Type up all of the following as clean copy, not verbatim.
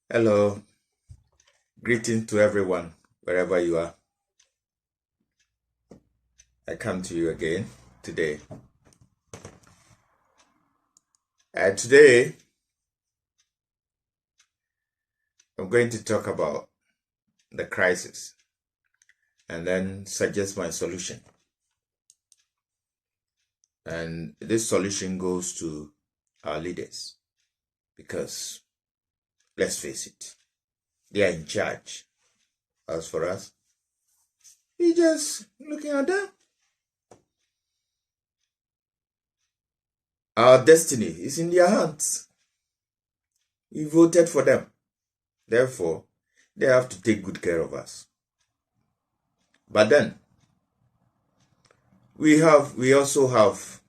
Hello, greeting to everyone, wherever you are. I come to you again today. Today, I'm going to talk about the crisis and then suggest my solution. And this solution goes to our leaders because, let's face it, they are in charge. As for us, we just looking at them. Our destiny is in their hands. We voted for them. Therefore, they have to take good care of us. But then, we also have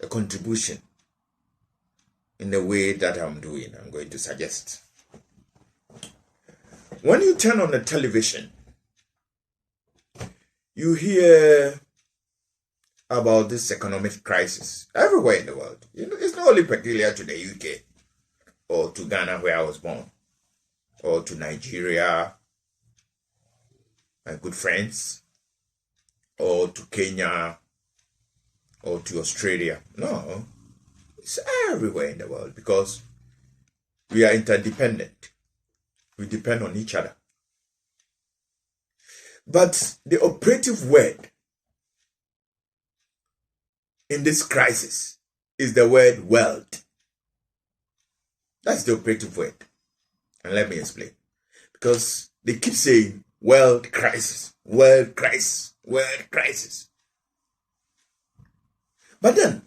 a contribution in the way that I'm going to suggest. When you turn on the television, you hear about this economic crisis everywhere in the world. It's not only peculiar to the UK or to Ghana, where I was born, or to Nigeria, my good friends, or to Kenya, or to Australia. No, it's everywhere in the world because we are interdependent. We depend on each other. But the operative word in this crisis is the word world. That's the operative word. And let me explain. Because they keep saying world crisis, world crisis, world crisis. But then,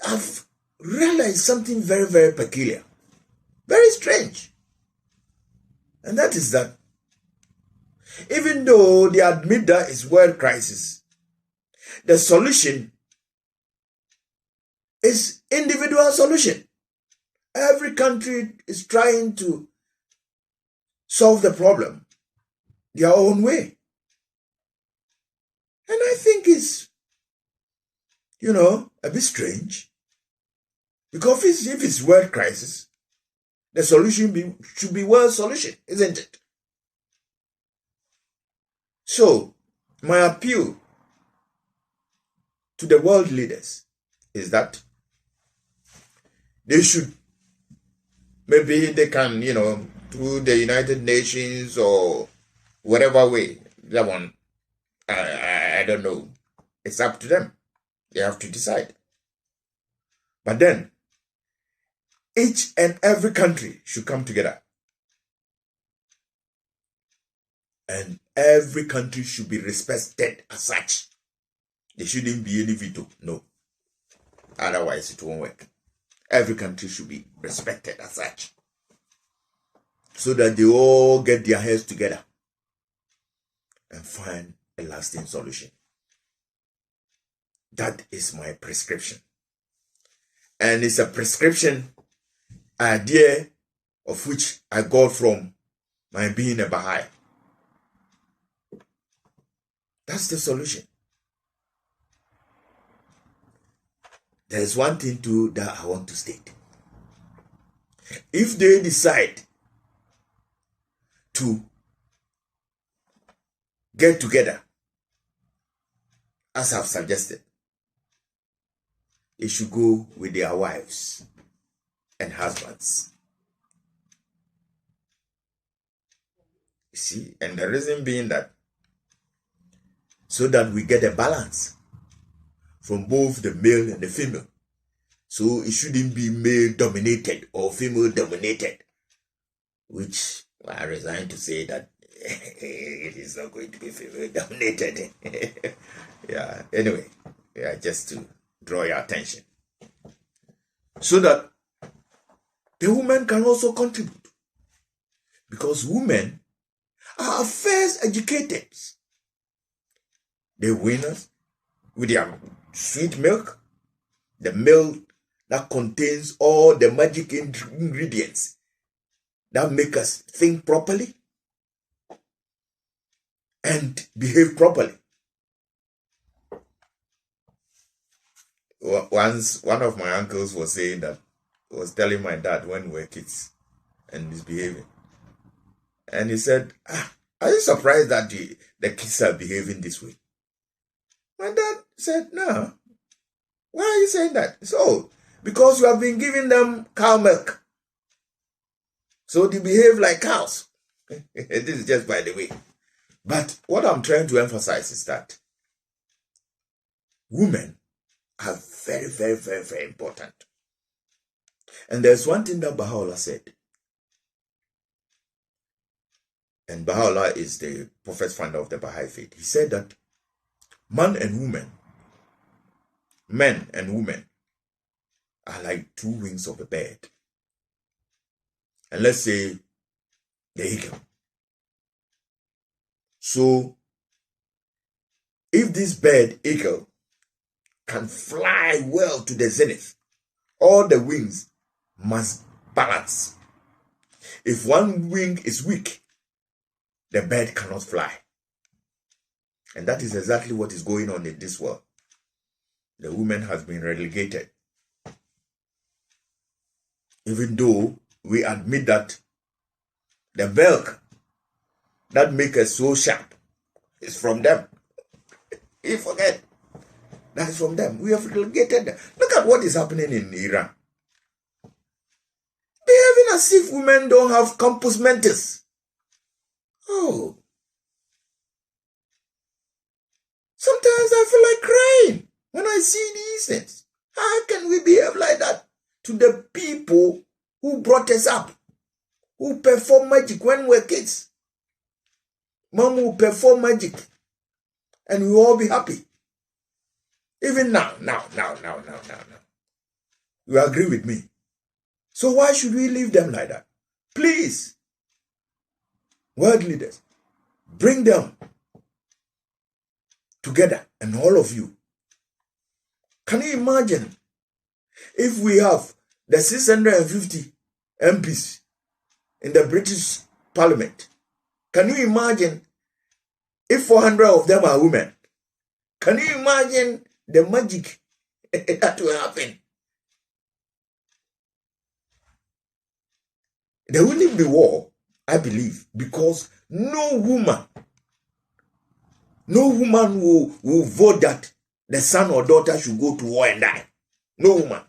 I've realized something very, very peculiar, very strange. And that is that even though they admit that it's world crisis, the solution is individual solution. Every country is trying to solve the problem their own way. And I think it's, a bit strange. Because if it's world crisis, the solution should be world solution, isn't it? So, my appeal to the world leaders is that they should, maybe they can, through the United Nations or whatever way, that one, I don't know. It's up to them. They have to decide. But then, each and every country should come together. And every country should be respected as such. There shouldn't be any veto. No. Otherwise, it won't work. Every country should be respected as such. So that they all get their heads together and find a lasting solution. That is my prescription. And it's a prescription idea of which I got from my being a Baha'i. That's the solution. There's one thing too that I want to state. If they decide to get together, as I've suggested, they should go with their wives and husbands. You see, and the reason being that so that we get a balance from both the male and the female. So it shouldn't be male dominated or female dominated, which I resign to say that it is not going to be female dominated. Yeah, anyway, just to draw your attention. So that the women can also contribute. Because women are first educated. The winners with their sweet milk, the milk that contains all the magic ingredients that make us think properly and behave properly. Once, one of my uncles was saying that, was telling my dad when we were kids, and misbehaving. And he said, are you surprised that the kids are behaving this way? My dad said, no. Why are you saying that? So, because you have been giving them cow milk. So they behave like cows. This is just by the way. But what I'm trying to emphasize is that women are very, very, very, very important. And there's one thing that Baha'u'llah said. And Baha'u'llah is the prophet founder of the Baha'i faith. He said that men and women are like two wings of a bird. And let's say the eagle. So, if this bird, eagle, can fly well to the zenith, all the wings must balance. If one wing is weak, the bird cannot fly. And that is exactly what is going on in this world. The woman has been relegated. Even though we admit that the milk that makes us so sharp is from them. You forget. That is from them. We have relegated them. Look at what is happening in Iran. Behaving as if women don't have compus mentis. Oh. Sometimes I feel like crying when I see these things. How can we behave like that to the people who brought us up, who perform magic when we were kids? Mom will perform magic and we will all be happy. Even now. You agree with me? So why should we leave them like that? Please, world leaders, bring them together, and all of you. Can you imagine if we have the 650 MPs in the British Parliament? Can you imagine if 400 of them are women? Can you imagine the magic that will happen? There will be war, I believe, because no woman will vote that the son or daughter should go to war and die. No woman.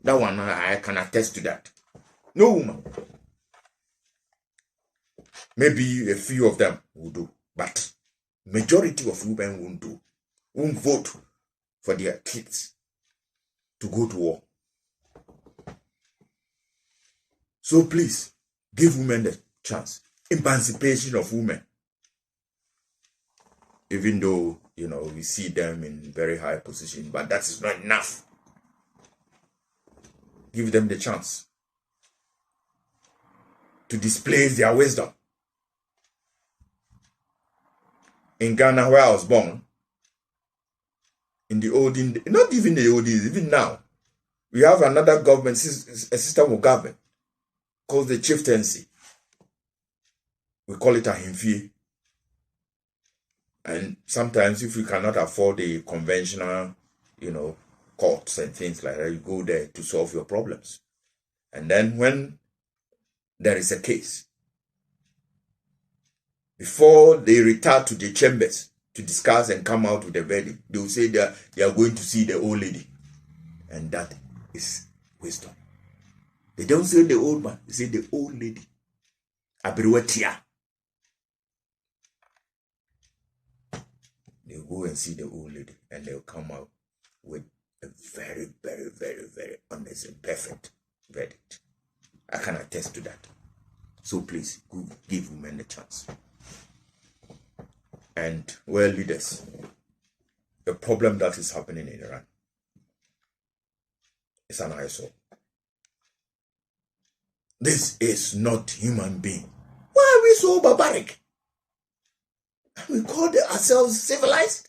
That one, I can attest to that. No woman. Maybe a few of them will do, but majority of women won't do. Won't vote for their kids to go to war. So please, give women the chance. Emancipation of women. Even though, we see them in very high position, but that is not enough. Give them the chance to display their wisdom. In Ghana, where I was born, in the olden, not even the olden, even now, we have another government, a system of government called the chieftaincy. We call it a himfie. And sometimes if you cannot afford the conventional, courts and things like that, you go there to solve your problems. And then when there is a case, before they retire to the chambers to discuss and come out with a verdict, they will say that they are going to see the old lady. And that is wisdom. They don't say the old man, they say the old lady. Abriwetia. They'll go and see the old lady and they'll come out with a very, very, very, very honest and perfect verdict. I can attest to that. So please, give women a chance. And world leaders, the problem that is happening in Iran is an eyesore. This is not human being. Why are we so barbaric? We call ourselves civilized?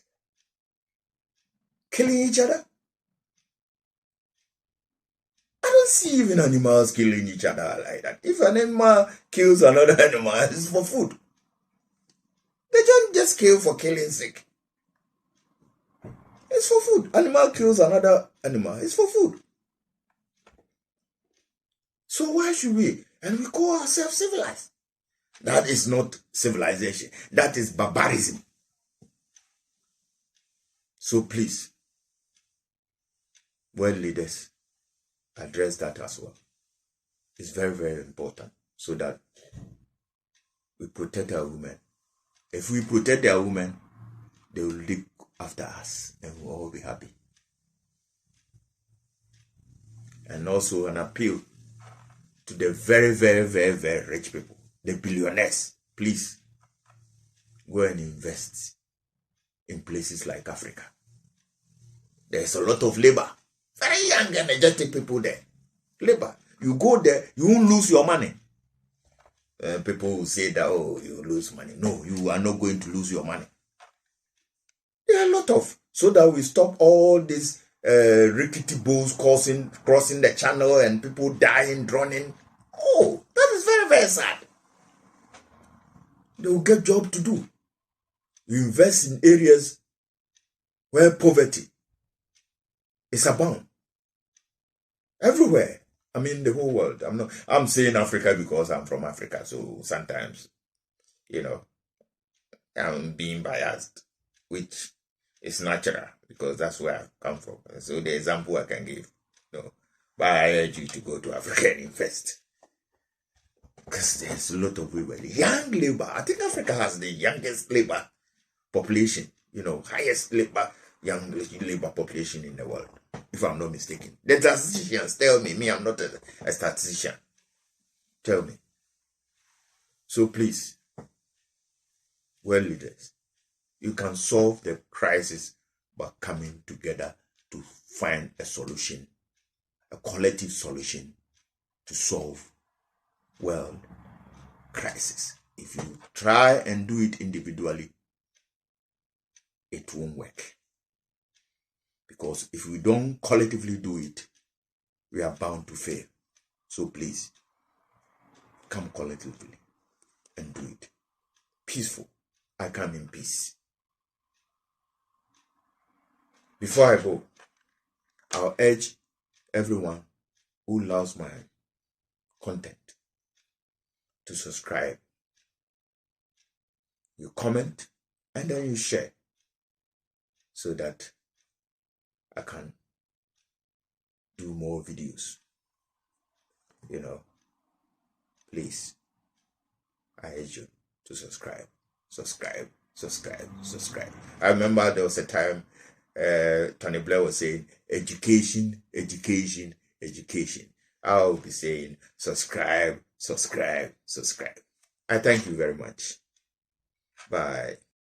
Killing each other? I don't see even animals killing each other like that. If an animal kills another animal, it's for food. They don't just kill for killing sake. It's for food. Animal kills another animal. It's for food. So why should we? And we call ourselves civilized. That is not civilization. That is barbarism. So please, world leaders, address that as well. It's very, very important so that we protect our women. If we protect our women, they will look after us and we'll all be happy. And also an appeal to the very, very, very, very rich people, the billionaires. Please go and invest in places like Africa. There's a lot of labor. Very young, energetic people there. Labor. You go there, you won't lose your money. People will say that, oh, you lose money. No, you are not going to lose your money. There are a lot of, so that we stop all these rickety boats crossing the channel and people dying, drowning. Oh, that is very, very sad. They will get job to do. You invest in areas where poverty is abound. Everywhere. I mean, the whole world. I'm saying Africa because I'm from Africa. So sometimes, I'm being biased, which is natural because that's where I come from. So the example I can give, but I urge you to go to Africa and invest. Because there's a lot of women. Young labor. I think Africa has the youngest labor population, highest young labor population in the world, if I'm not mistaken. The statisticians tell me I'm not a statistician. Tell me. So please, world leaders, you can solve the crisis by coming together to find a solution, a collective solution to solve world crisis. If you try and do it individually, it won't work. Because if we don't collectively do it, we are bound to fail. So please, come collectively and do it. Peaceful. I come in peace. Before I go, I'll urge everyone who loves my content to subscribe. You comment and then you share so that I can do more videos. Please, I urge you to subscribe. I remember there was a time Tony Blair was saying, education. I'll be saying, subscribe. I thank you very much. Bye.